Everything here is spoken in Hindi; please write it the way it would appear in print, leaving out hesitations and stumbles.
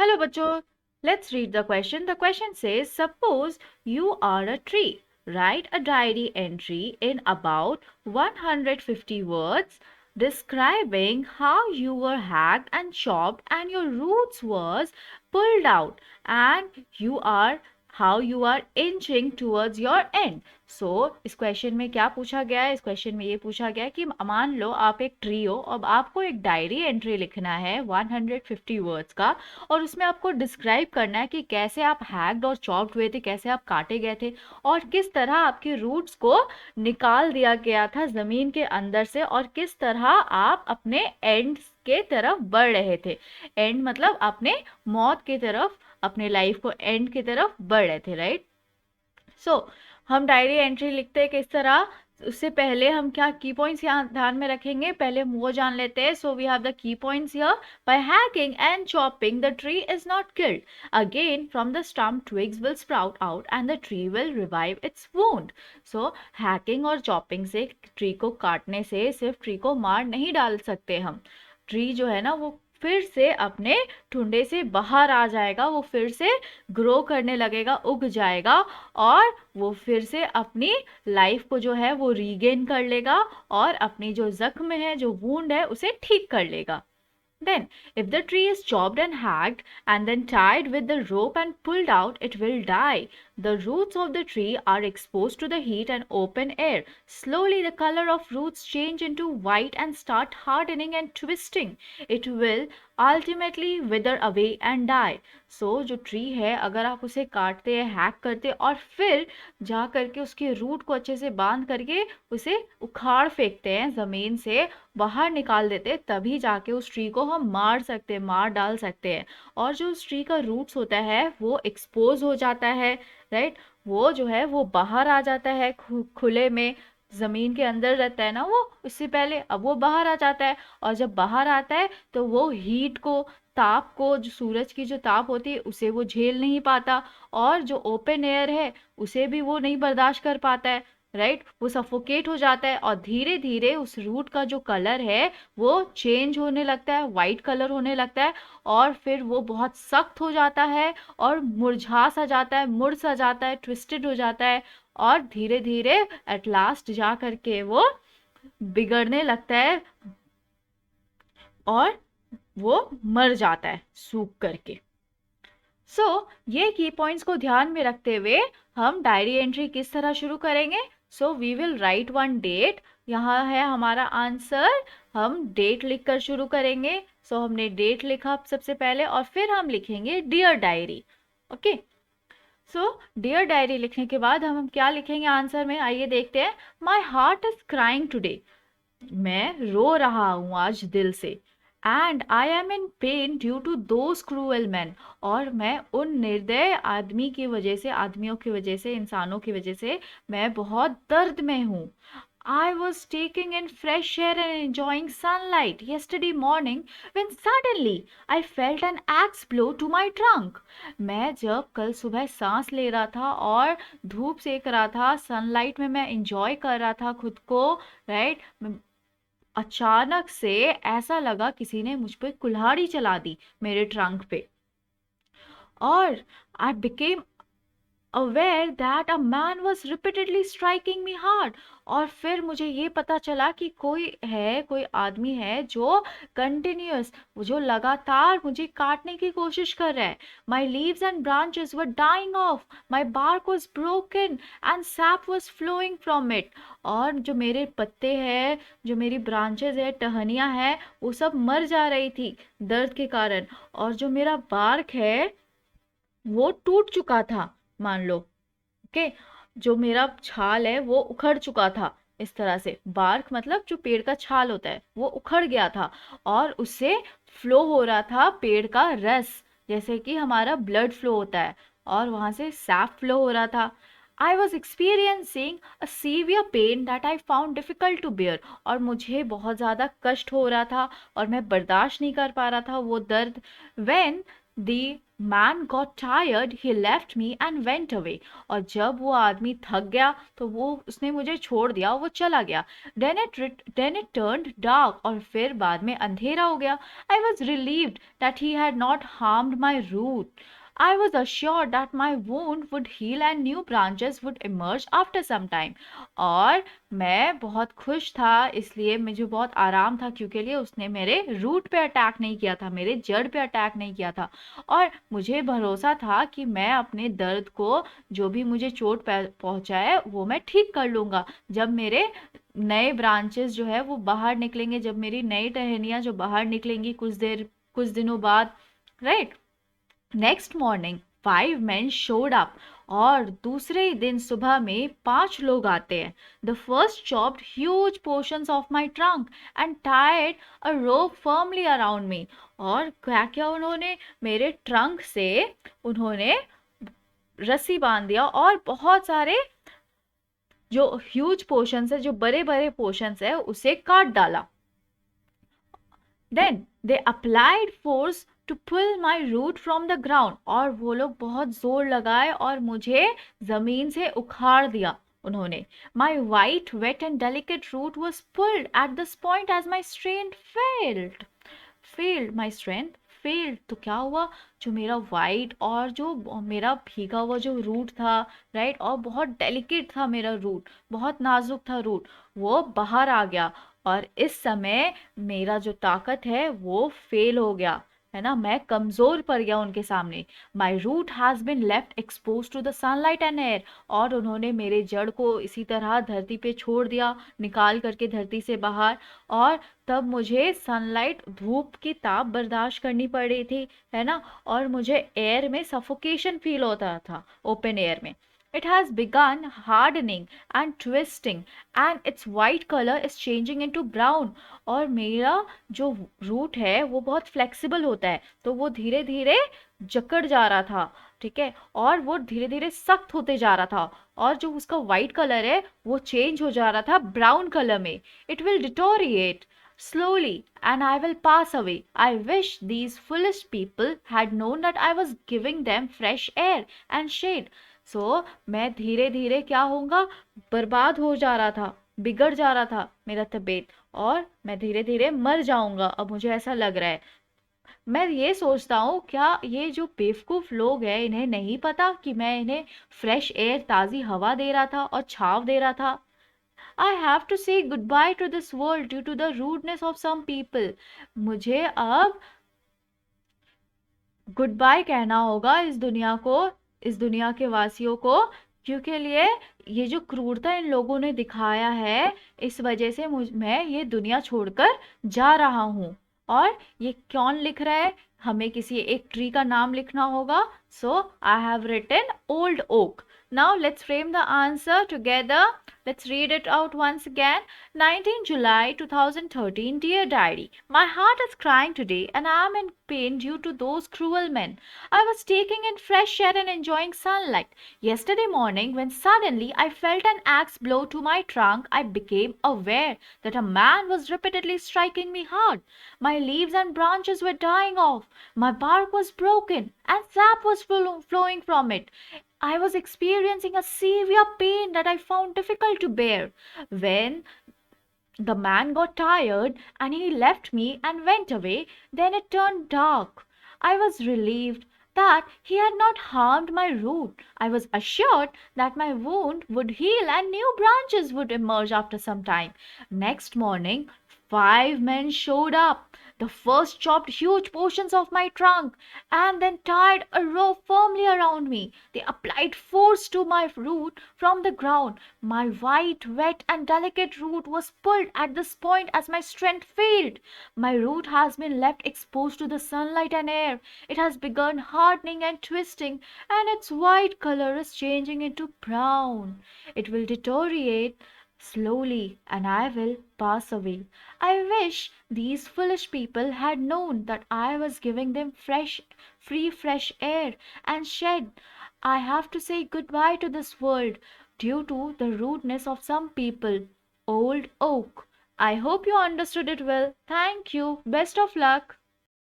Hello, bachcho. Let's read the question. The question says, suppose you are a tree. Write a diary entry in about 150 words describing how you were hacked and chopped and your roots was pulled out and how you are inching towards your end. इस क्वेश्चन में क्या पूछा गया है? इस क्वेश्चन में ये पूछा गया है कि मान लो आप एक ट्री हो, अब आपको एक डायरी एंट्री लिखना है 150 वर्ड्स का, और उसमें आपको डिस्क्राइब करना है कि कैसे आप हैक्ड और चॉप्ड हुए थे, कैसे आप काटे गए थे और किस तरह आपके रूट्स को निकाल दिया गया था ज़मीन के अंदर से और किस तरह आप अपने एंड के तरफ बढ़ रहे थे। एंड मतलब अपने मौत की तरफ, अपने लाइफ को एंड की तरफ बढ़ रहे थे, राइट? हम डायरी एंट्री लिखते हैं किस तरह? उससे पहले हम क्या की पॉइंट्स यहाँ ध्यान में रखेंगे, पहले हम वो जान लेते हैं। So we have the key points here. By hacking and chopping the tree is not killed again from the stump, twigs will sprout out and the tree will revive its wound. So hacking और चॉपिंग से, ट्री को काटने से सिर्फ ट्री को मार नहीं डाल सकते हम। ट्री जो है ना वो फिर से अपने ठुंडे से बाहर आ जाएगा, वो फिर से ग्रो करने लगेगा, उग जाएगा और वो फिर से अपनी लाइफ को जो है वो रीगेन कर लेगा और अपनी जो जख्म है, जो वूंड है, उसे ठीक कर लेगा। Then, if the tree is chopped and hacked and then tied with the rope and pulled out, it will die. The roots of the tree are exposed to the heat and open air. Slowly, the color of roots change into white and start hardening and twisting. It will ultimately wither away and die. जो ट्री है, अगर आप उसे काटते हैं, हैक करते हैं और फिर जा करके उसके रूट को अच्छे से बांध करके उसे उखाड़ फेंकते हैं, ज़मीन से बाहर निकाल देते हैं, तभी जाके उस ट्री को हम मार सकते हैं, मार डाल सकते हैं। और जो उस ट्री का रूट्स होता है वो एक्सपोज हो जाता है, राइट? वो जो है वो बाहर आ जाता है, खुले में ज़मीन के अंदर रहता है ना वो, उससे पहले अब वो बाहर आ जाता है। और जब बाहर आता है तो वो हीट को, ताप को, जो सूरज की जो ताप होती है उसे वो झेल नहीं पाता और जो ओपन एयर है उसे भी वो नहीं बर्दाश्त कर पाता है, राइट? वो सफोकेट हो जाता है और धीरे धीरे उस रूट का जो कलर है वो चेंज होने लगता है, वाइट कलर होने लगता है और फिर वो बहुत सख्त हो जाता है और मुरझा सा जाता है, मुड़ सा जाता है, ट्विस्टेड हो जाता है और धीरे धीरे एट लास्ट जा करके वो बिगड़ने लगता है और वो मर जाता है सूख करके। ये की पॉइंट्स को ध्यान में रखते हुए हम डायरी एंट्री किस तरह शुरू करेंगे? We will write one date. यहाँ है हमारा आंसर, हम डेट लिखकर शुरू करेंगे। हमने डेट लिखा सबसे पहले और फिर हम लिखेंगे dear diary. Okay, dear diary लिखने के बाद हम क्या लिखेंगे आंसर में? आइए देखते हैं। My heart is crying today, मैं रो रहा हूँ आज दिल से। And I am in pain due to those cruel man, और मैं उन निर्दय आदमी की वजह से, आदमियों की वजह से, इंसानों की वजह से मैं बहुत दर्द में हूँ। I was taking in fresh air and enjoying sunlight yesterday morning when suddenly I felt an axe blow to my trunk. मैं जब कल सुबह सांस ले रहा था और धूप सेक रहा था, सनलाइट में मैं इंजॉय कर रहा था खुद को, राइट? अचानक से ऐसा लगा किसी ने मुझ पे कुल्हाड़ी चला दी मेरे ट्रंक पे। और I became aware that a man was repeatedly striking me hard, और फिर मुझे ये पता चला कि कोई आदमी है जो कंटिन्यूअस, जो लगातार मुझे काटने की कोशिश कर रहा है। My leaves and branches were dying off, my bark was broken and sap was flowing from it, और जो मेरे पत्ते हैं, जो मेरी ब्रांचेस है, टहनियाँ हैं, वो सब मर जा रही थी दर्द के कारण, और जो मेरा बार्क है वो टूट चुका था, मान लो। ओके, जो मेरा छाल है वो उखड़ चुका था। इस तरह से बार्क मतलब जो पेड़ का छाल होता है वो उखड़ गया था और उससे फ्लो हो रहा था पेड़ का रस, जैसे कि हमारा ब्लड फ्लो होता है, और वहां से सैप फ्लो हो रहा था। I was experiencing a severe pain that I found difficult to bear, और मुझे बहुत ज़्यादा कष्ट हो रहा था और मैं बर्दाश्त नहीं कर पा रहा था वो दर्द। When The man got tired, he left me and went away. और जब वो आदमी थक गया तो वो उसने मुझे छोड़ दिया, वो चला गया. Then it turned dark, और फिर बाद में अंधेरा हो गया. I was relieved that he had not harmed my root. I was assured that my wound would heal and new branches would emerge after some time. और मैं बहुत खुश था, इसलिए मुझे बहुत आराम था, क्योंकि लिए उसने मेरे रूट पे अटैक नहीं किया था, मेरे जड़ पे अटैक नहीं किया था. और मुझे भरोसा था कि मैं अपने दर्द को, जो भी मुझे चोट पहुंचाए, वो मैं ठीक कर लूँगा जब मेरे नए ब्रांचेस जो है वो बाहर निकलेंगे, जब मेरी नई टहनियाँ जो बाहर निकलेंगी कुछ दिनों बाद, right. Next morning 5 men showed up, और दूसरे ही दिन सुबह में 5 लोग आते हैं. The first chopped huge portions of my trunk and tied a rope firmly around me. और क्या क्या उन्होंने, मेरे ट्रंक से उन्होंने रस्सी बांध दिया और बहुत सारे जो ह्यूज पोर्शंस है, जो बड़े बड़े पोर्शंस है, उसे काट डाला. Then they applied force to pull my root from the ground. और वो लोग बहुत जोर लगाए और मुझे जमीन से उखाड़ दिया उन्होंने. My white, wet and delicate root was pulled at this point as my strength failed my strength failed. तो क्या हुआ, जो मेरा वाइट और जो मेरा भीगा हुआ जो रूट था, राइट, और बहुत डेलिकेट था मेरा रूट, बहुत नाजुक था रूट, वो बाहर आ गया. और इस समय मेरा जो ताकत है वो फेल हो गया, है ना, मैं कमजोर पड़ गया उनके सामने. My root has been left exposed to the sunlight and air. और उन्होंने मेरे जड़ को इसी तरह धरती पे छोड़ दिया, निकाल करके धरती से बाहर. और तब मुझे सनलाइट, धूप की ताप बर्दाश्त करनी पड़ रही थी, है ना, और मुझे एयर में सफोकेशन फील होता था, ओपन एयर में. It has begun hardening and twisting and its white color is changing into brown. और मेरा जो रूट है वो बहुत फ्लेक्सिबल होता है, तो वो धीरे धीरे जकड़ जा रहा था, ठीक है, और वो धीरे धीरे सख्त होते जा रहा था. और जो उसका वाइट कलर है वो चेंज हो जा रहा था ब्राउन कलर में. It will deteriorate slowly and I will pass away. I wish these foolish people had known that I was giving them fresh air and shade. मैं धीरे धीरे क्या होऊंगा, बर्बाद हो जा रहा था, बिगड़ जा रहा था मेरा तबीयत, और मैं धीरे धीरे मर जाऊंगा, अब मुझे ऐसा लग रहा है. मैं ये सोचता हूँ, क्या ये जो बेवकूफ लोग हैं, इन्हें नहीं पता कि मैं इन्हें फ्रेश एयर, ताज़ी हवा दे रहा था और छाव दे रहा था. I have to say goodbye to this world due to the rudeness of some people. मुझे अब गुड बाय कहना होगा इस दुनिया को, इस दुनिया के वासियों को, क्योंकि लिए ये जो क्रूरता इन लोगों ने दिखाया है, इस वजह से मैं ये दुनिया छोड़कर जा रहा हूँ. और ये कौन लिख रहा है, हमें किसी एक ट्री का नाम लिखना होगा. So I have written old oak. Now let's frame the answer together. Let's read it out once again. 19 July 2013. Dear Diary, my heart is crying today and I am in pain due to those cruel men. I was taking in fresh air and enjoying sunlight. Yesterday morning, when suddenly I felt an axe blow to my trunk, I became aware that a man was repeatedly striking me hard. My leaves and branches were dying off. My bark was broken and sap was flowing from it. I was experiencing a severe pain that I found difficult to bear. When the man got tired and he left me and went away, then it turned dark. I was relieved that he had not harmed my root. I was assured that my wound would heal and new branches would emerge after some time. Next morning, 5 men showed up. The first chopped huge portions of my trunk and then tied a rope firmly around me. They applied force to my root from the ground. My white, wet, and delicate root was pulled at this point as my strength failed. My root has been left exposed to the sunlight and air. It has begun hardening and twisting, and its white color is changing into brown. It will deteriorate slowly, and I will pass away. I wish these foolish people had known that I was giving them fresh air and shade. I have to say goodbye to this world due to the rudeness of some people. Old Oak. I hope you understood it well. Thank you. Best of luck.